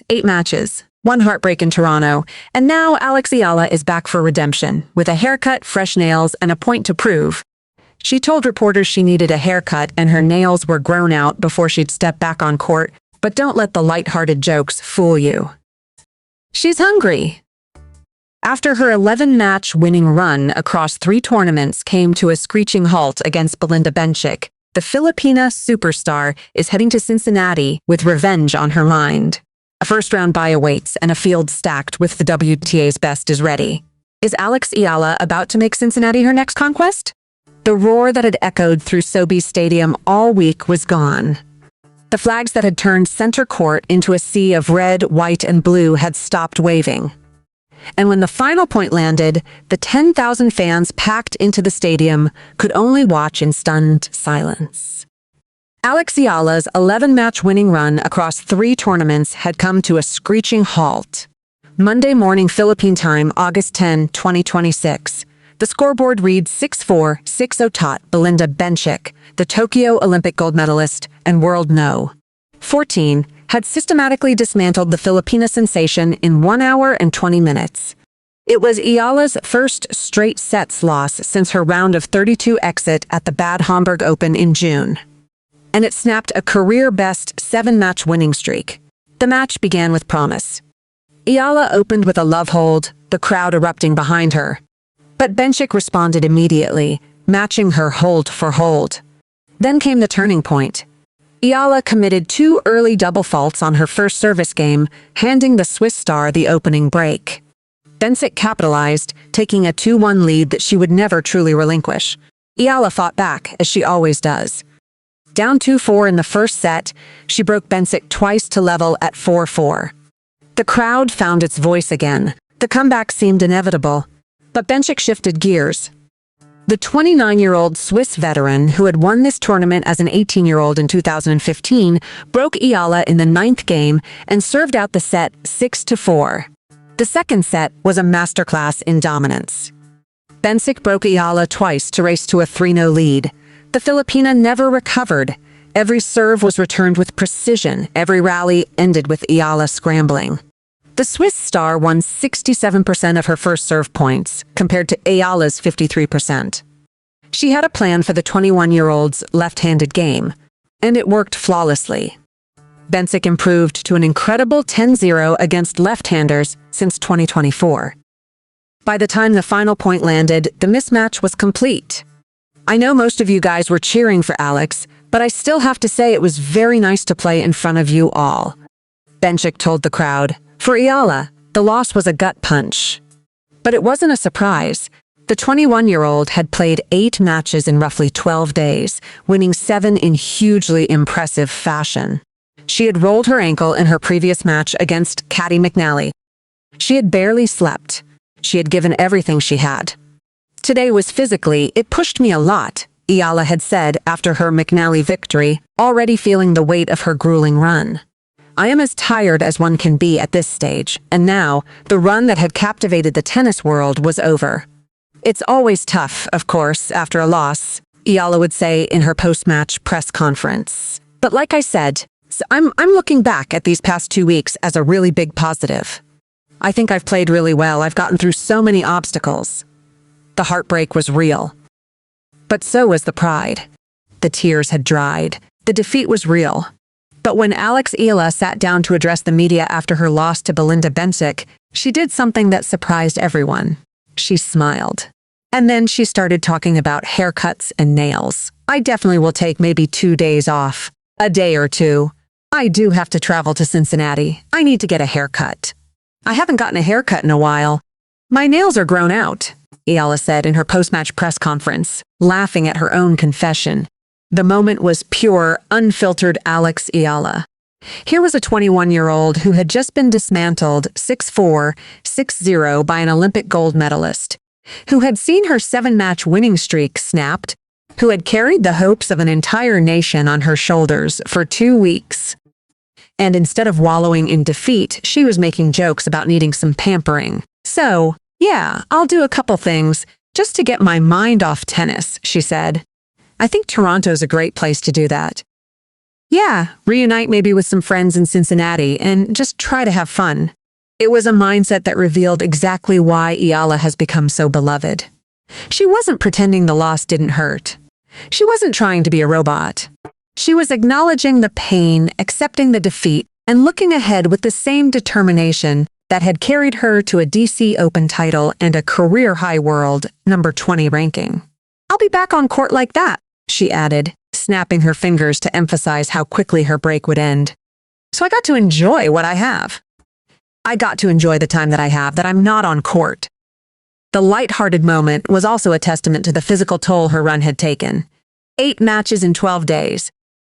8 matches, 1 heartbreak in Toronto, and now Alex Eala is back for redemption, with a haircut, fresh nails, and a point to prove. She told reporters she needed a haircut and her nails were grown out before she'd step back on court, but don't let the light-hearted jokes fool you. She's hungry. After her 11-match winning run across 3 tournaments came to a screeching halt against Belinda Bencic, the Filipina superstar is heading to Cincinnati with revenge on her mind. A first-round bye awaits and a field stacked with the WTA's best is ready. Is Alex Eala about to make Cincinnati her next conquest? The roar that had echoed through Sobeys Stadium all week was gone. The flags that had turned center court into a sea of red, white, and blue had stopped waving. And when the final point landed, the 10,000 fans packed into the stadium could only watch in stunned silence. Alex Eala's 11-match winning run across 3 tournaments had come to a screeching halt. Monday morning Philippine time, August 10, 2026. The scoreboard reads 6-4, 6-0 tot Belinda Bencic, the Tokyo Olympic gold medalist and world No. 14, had systematically dismantled the Filipina sensation in 1 hour and 20 minutes. It was Eala's first straight sets loss since her round of 32 exit at the Bad Homburg Open in June. And it snapped a career-best 7-match winning streak. The match began with promise. Eala opened with a love hold, the crowd erupting behind her. But Bencic responded immediately, matching her hold for hold. Then came the turning point. Eala committed 2 early double faults on her first service game, handing the Swiss star the opening break. Bencic capitalized, taking a 2-1 lead that she would never truly relinquish. Eala fought back, as she always does. Down 2-4 in the first set, she broke Bencic twice to level at 4-4. The crowd found its voice again. The comeback seemed inevitable. But Bencic shifted gears. The 29-year-old Swiss veteran, who had won this tournament as an 18-year-old in 2015, broke Eala in the 9th game and served out the set 6-4. The second set was a masterclass in dominance. Bencic broke Eala twice to race to a 3-0 lead. The Filipina never recovered. Every serve was returned with precision. Every rally ended with Eala scrambling. The Swiss star won 67% of her first serve points, compared to Eala's 53%. She had a plan for the 21-year-old's left-handed game, and it worked flawlessly. Bencic improved to an incredible 10-0 against left-handers since 2024. By the time the final point landed, the mismatch was complete. I know most of you guys were cheering for Alex, but I still have to say it was very nice to play in front of you all, Bencic told the crowd. For Eala, the loss was a gut punch. But it wasn't a surprise. The 21-year-old had played 8 matches in roughly 12 days, winning 7 in hugely impressive fashion. She had rolled her ankle in her previous match against Catty McNally. She had barely slept. She had given everything she had. Today was physically, it pushed me a lot, Eala had said after her McNally victory, already feeling the weight of her grueling run. I am as tired as one can be at this stage, and now, the run that had captivated the tennis world was over. It's always tough, of course, after a loss, Eala would say in her post-match press conference. But like I said, I'm looking back at these past 2 weeks as a really big positive. I think I've played really well. I've gotten through so many obstacles. The heartbreak was real. But so was the pride. The tears had dried. The defeat was real. But when Alex Eala sat down to address the media after her loss to Belinda Bencic, she did something that surprised everyone. She smiled. And then she started talking about haircuts and nails. I definitely will take maybe 2 days off. A day or 2. I do have to travel to Cincinnati. I need to get a haircut. I haven't gotten a haircut in a while. My nails are grown out, Eala said in her post-match press conference, laughing at her own confession. The moment was pure, unfiltered Alex Eala. Here was a 21-year-old who had just been dismantled 6-4, 6-0 by an Olympic gold medalist, who had seen her 7-match winning streak snapped, who had carried the hopes of an entire nation on her shoulders for 2 weeks. And instead of wallowing in defeat, she was making jokes about needing some pampering. So, yeah, I'll do a couple things just to get my mind off tennis, she said. I think Toronto's a great place to do that. Yeah, reunite maybe with some friends in Cincinnati and just try to have fun. It was a mindset that revealed exactly why Eala has become so beloved. She wasn't pretending the loss didn't hurt. She wasn't trying to be a robot. She was acknowledging the pain, accepting the defeat, and looking ahead with the same determination that had carried her to a DC Open title and a career-high world number 20 ranking. "I'll be back on court like that," she added, snapping her fingers to emphasize how quickly her break would end. "So I got to enjoy what I have. I got to enjoy the time that I have, that I'm not on court." The lighthearted moment was also a testament to the physical toll her run had taken. 8 matches in 12 days,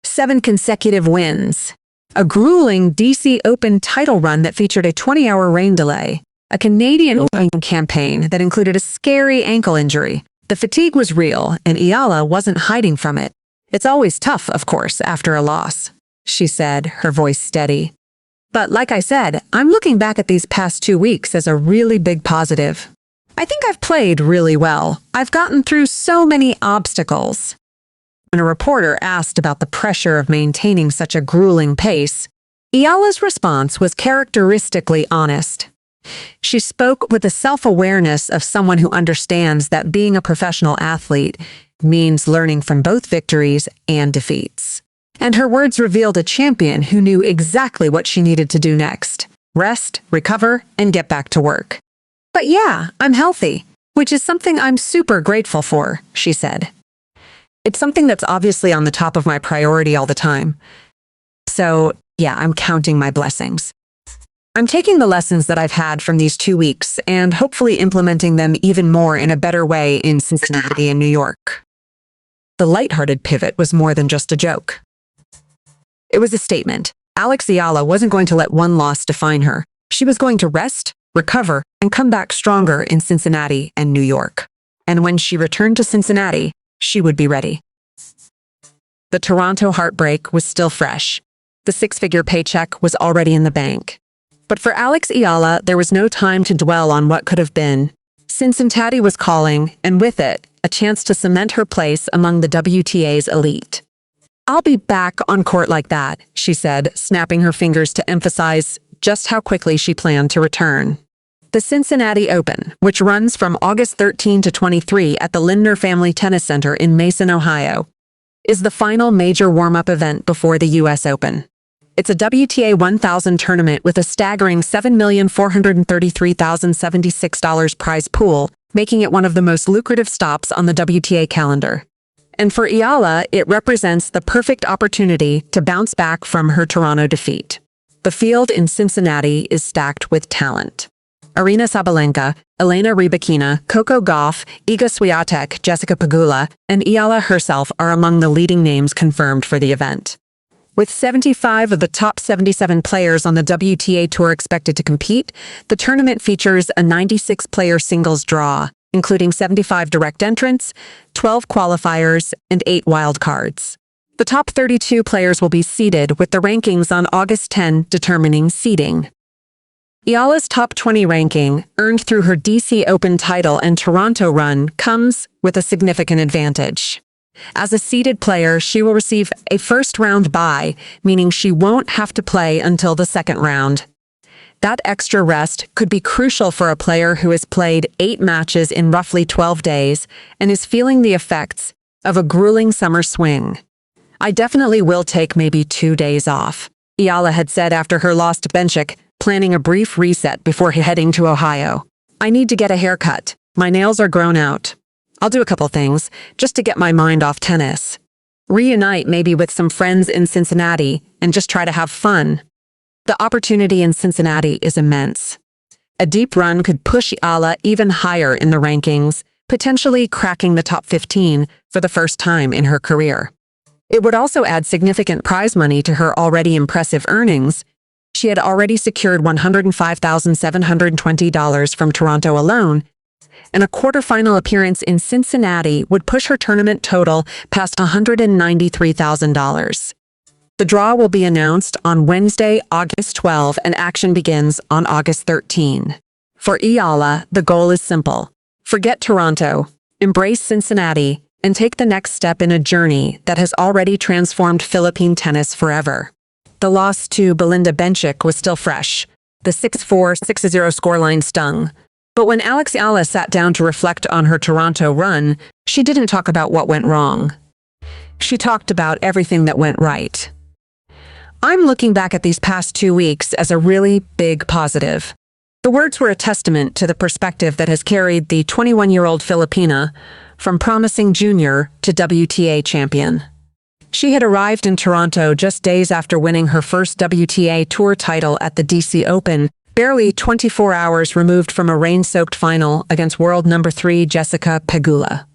7 consecutive wins, a grueling DC Open title run that featured a 20-hour rain delay, a Canadian Open campaign that included a scary ankle injury. The fatigue was real, and Eala wasn't hiding from it. "It's always tough, of course, after a loss," she said, her voice steady. "But like I said, I'm looking back at these past 2 weeks as a really big positive. I think I've played really well. I've gotten through so many obstacles." When a reporter asked about the pressure of maintaining such a grueling pace, Eala's response was characteristically honest. She spoke with the self-awareness of someone who understands that being a professional athlete means learning from both victories and defeats. And her words revealed a champion who knew exactly what she needed to do next: rest, recover, and get back to work. "But yeah, I'm healthy, which is something I'm super grateful for," she said. "It's something that's obviously on the top of my priority all the time. So, yeah, I'm counting my blessings. I'm taking the lessons that I've had from these 2 weeks and hopefully implementing them even more in a better way in Cincinnati and New York." The lighthearted pivot was more than just a joke. It was a statement. Alex Eala wasn't going to let one loss define her. She was going to rest, recover, and come back stronger in Cincinnati and New York. And when she returned to Cincinnati, she would be ready. The Toronto heartbreak was still fresh. The 6-figure paycheck was already in the bank. But for Alex Eala, there was no time to dwell on what could have been. Cincinnati was calling, and with it, a chance to cement her place among the WTA's elite. "I'll be back on court like that," she said, snapping her fingers to emphasize just how quickly she planned to return. The Cincinnati Open, which runs from August 13 to 23 at the Lindner Family Tennis Center in Mason, Ohio, is the final major warm-up event before the U.S. Open. It's a WTA 1000 tournament with a staggering $7,433,076 prize pool, making it one of the most lucrative stops on the WTA calendar. And for Eala, it represents the perfect opportunity to bounce back from her Toronto defeat. The field in Cincinnati is stacked with talent. Aryna Sabalenka, Elena Rybakina, Coco Gauff, Iga Swiatek, Jessica Pegula, and Eala herself are among the leading names confirmed for the event. With 75 of the top 77 players on the WTA Tour expected to compete, the tournament features a 96-player singles draw, including 75 direct entrants, 12 qualifiers, and 8 wildcards. The top 32 players will be seeded, with the rankings on August 10 determining seeding. Eala's top 20 ranking, earned through her DC Open title and Toronto run, comes with a significant advantage. As a seeded player, she will receive a first-round bye, meaning she won't have to play until the second round. That extra rest could be crucial for a player who has played 8 matches in roughly 12 days and is feeling the effects of a grueling summer swing. "I definitely will take maybe 2 days off," Eala had said after her loss to Bencic, planning a brief reset before heading to Ohio. "I need to get a haircut. My nails are grown out. I'll do a couple things, just to get my mind off tennis. Reunite maybe with some friends in Cincinnati, and just try to have fun." The opportunity in Cincinnati is immense. A deep run could push Eala even higher in the rankings, potentially cracking the top 15 for the first time in her career. It would also add significant prize money to her already impressive earnings. She had already secured $105,720 from Toronto alone, and a quarterfinal appearance in Cincinnati would push her tournament total past $193,000. The draw will be announced on Wednesday, August 12, and action begins on August 13. For Eala, the goal is simple. Forget Toronto, embrace Cincinnati, and take the next step in a journey that has already transformed Philippine tennis forever. The loss to Belinda Bencic was still fresh. The 6-4, 6-0 scoreline stung. But when Alex Eala sat down to reflect on her Toronto run, she didn't talk about what went wrong. She talked about everything that went right. I'm looking back at these past 2 weeks as a really big positive. The words were a testament to the perspective that has carried the 21-year-old Filipina from promising junior to WTA champion. She had arrived in Toronto just days after winning her first WTA Tour title at the DC Open, barely 24 hours removed from a rain-soaked final against world number 3 Jessica Pegula.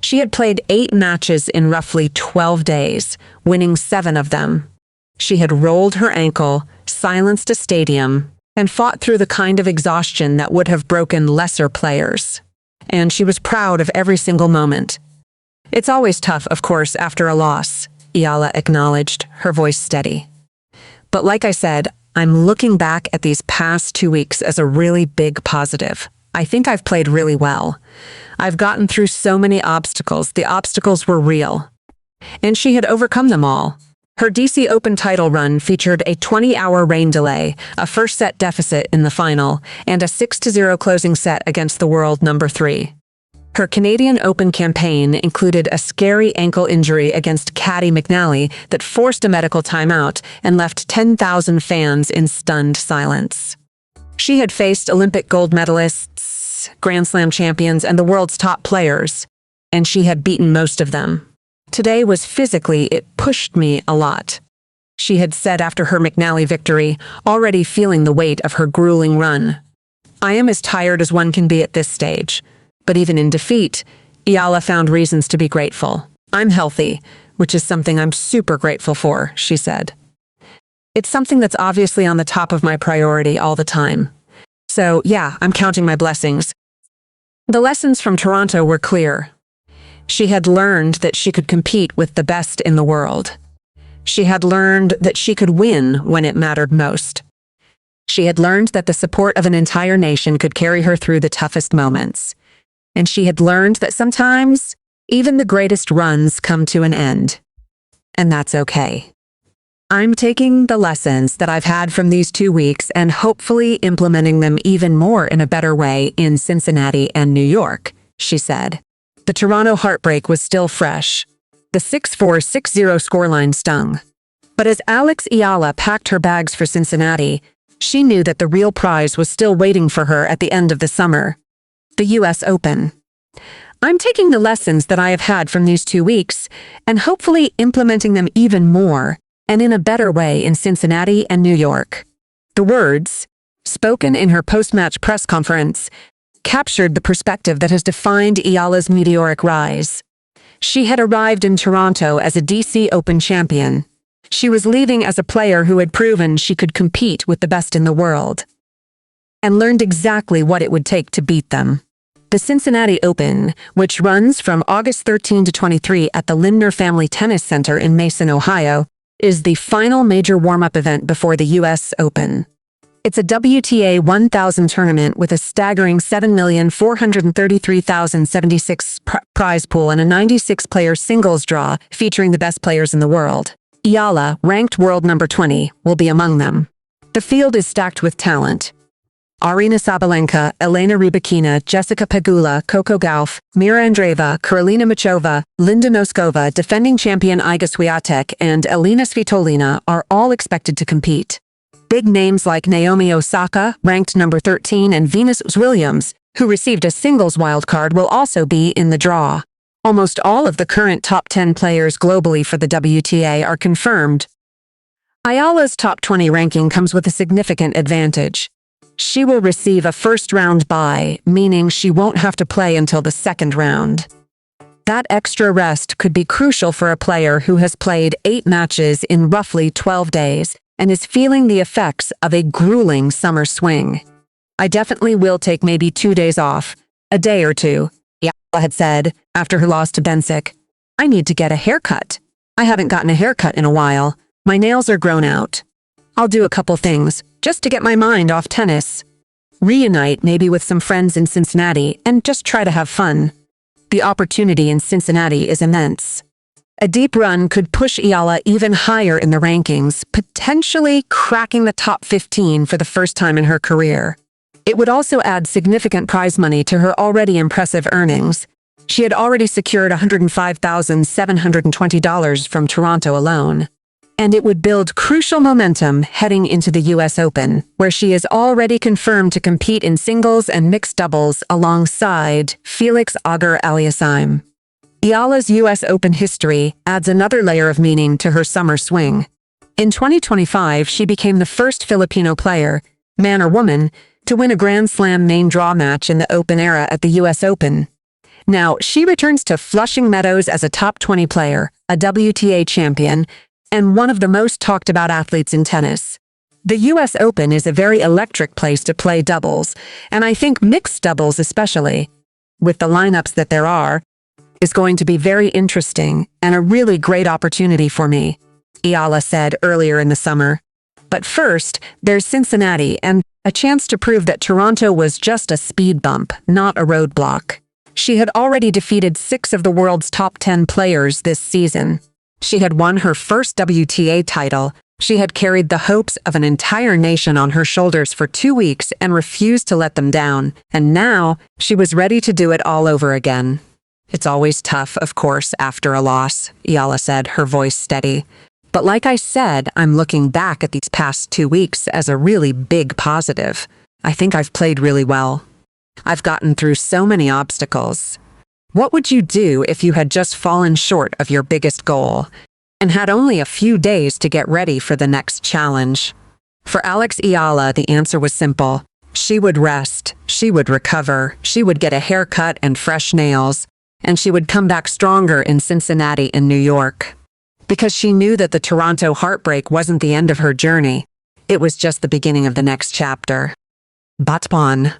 She had played 8 matches in roughly 12 days, winning 7 of them. She had rolled her ankle, silenced a stadium, and fought through the kind of exhaustion that would have broken lesser players. And she was proud of every single moment. It's always tough, of course, after a loss, Eala acknowledged, her voice steady. But like I said, I'm looking back at these past 2 weeks as a really big positive. I think I've played really well. I've gotten through so many obstacles. The obstacles were real. And she had overcome them all. Her DC Open title run featured a 20-hour rain delay, a first-set deficit in the final, and a 6-0 closing set against the world number 3. Her Canadian Open campaign included a scary ankle injury against Caddy McNally that forced a medical timeout and left 10,000 fans in stunned silence. She had faced Olympic gold medalists, Grand Slam champions, and the world's top players, and she had beaten most of them. Today was physically, it pushed me a lot. She had said after her McNally victory, already feeling the weight of her grueling run. I am as tired as one can be at this stage. But even in defeat, Eala found reasons to be grateful. I'm healthy, which is something I'm super grateful for, she said. It's something that's obviously on the top of my priority all the time. So yeah, I'm counting my blessings. The lessons from Toronto were clear. She had learned that she could compete with the best in the world. She had learned that she could win when it mattered most. She had learned that the support of an entire nation could carry her through the toughest moments. And she had learned that sometimes even the greatest runs come to an end. And that's okay. I'm taking the lessons that I've had from these 2 weeks and hopefully implementing them even more in a better way in Cincinnati and New York, she said. The Toronto heartbreak was still fresh. The 6-4, 6-0 scoreline stung. But as Alex Eala packed her bags for Cincinnati, she knew that the real prize was still waiting for her at the end of the summer. The US Open. I'm taking the lessons that I have had from these 2 weeks and hopefully implementing them even more and in a better way in Cincinnati and New York. The words, spoken in her post-match press conference, captured the perspective that has defined Eala's meteoric rise. She had arrived in Toronto as a DC Open champion. She was leaving as a player who had proven she could compete with the best in the world and learned exactly what it would take to beat them. The Cincinnati Open, which runs from August 13 to 23 at the Lindner Family Tennis Center in Mason, Ohio, is the final major warm-up event before the US Open. It's a WTA 1000 tournament with a staggering 7,433,076 prize pool and a 96-player singles draw featuring the best players in the world. Eala, ranked world number 20, will be among them. The field is stacked with talent. Aryna Sabalenka, Elena Rybakina, Jessica Pegula, Coco Gauff, Mira Andreeva, Karolina Muchova, Linda Noskova, defending champion Iga Swiatek, and Elina Svitolina are all expected to compete. Big names like Naomi Osaka, ranked number 13, and Venus Williams, who received a singles wildcard, will also be in the draw. Almost all of the current top 10 players globally for the WTA are confirmed. Eala's top 20 ranking comes with a significant advantage. She will receive a first-round bye, meaning she won't have to play until the second round. That extra rest could be crucial for a player who has played 8 matches in roughly 12 days and is feeling the effects of a grueling summer swing. I definitely will take maybe 2 days off, a day or two, Eala had said after her loss to Bencic. I need to get a haircut. I haven't gotten a haircut in a while. My nails are grown out. I'll do a couple things, just to get my mind off tennis. Reunite maybe with some friends in Cincinnati and just try to have fun. The opportunity in Cincinnati is immense. A deep run could push Eala even higher in the rankings, potentially cracking the top 15 for the first time in her career. It would also add significant prize money to her already impressive earnings. She had already secured $105,720 from Toronto alone. And it would build crucial momentum heading into the US Open, where she is already confirmed to compete in singles and mixed doubles alongside Felix Auger-Aliassime. Eala's US Open history adds another layer of meaning to her summer swing. In 2025, she became the first Filipino player, man or woman, to win a Grand Slam main draw match in the Open era at the US Open. Now, she returns to Flushing Meadows as a top 20 player, a WTA champion, and one of the most talked about athletes in tennis. The US Open is a very electric place to play doubles, and I think mixed doubles especially, with the lineups that there are, is going to be very interesting and a really great opportunity for me, Eala said earlier in the summer. But first, there's Cincinnati and a chance to prove that Toronto was just a speed bump, not a roadblock. She had already defeated 6 of the world's top 10 players this season. She had won her first WTA title. She had carried the hopes of an entire nation on her shoulders for 2 weeks and refused to let them down. And now, she was ready to do it all over again. It's always tough, of course, after a loss, Eala said, her voice steady. But like I said, I'm looking back at these past 2 weeks as a really big positive. I think I've played really well. I've gotten through so many obstacles. What would you do if you had just fallen short of your biggest goal and had only a few days to get ready for the next challenge? For Alex Eala, the answer was simple. She would rest, she would recover, she would get a haircut and fresh nails, and she would come back stronger in Cincinnati and New York. Because she knew that the Toronto heartbreak wasn't the end of her journey. It was just the beginning of the next chapter. Batpon.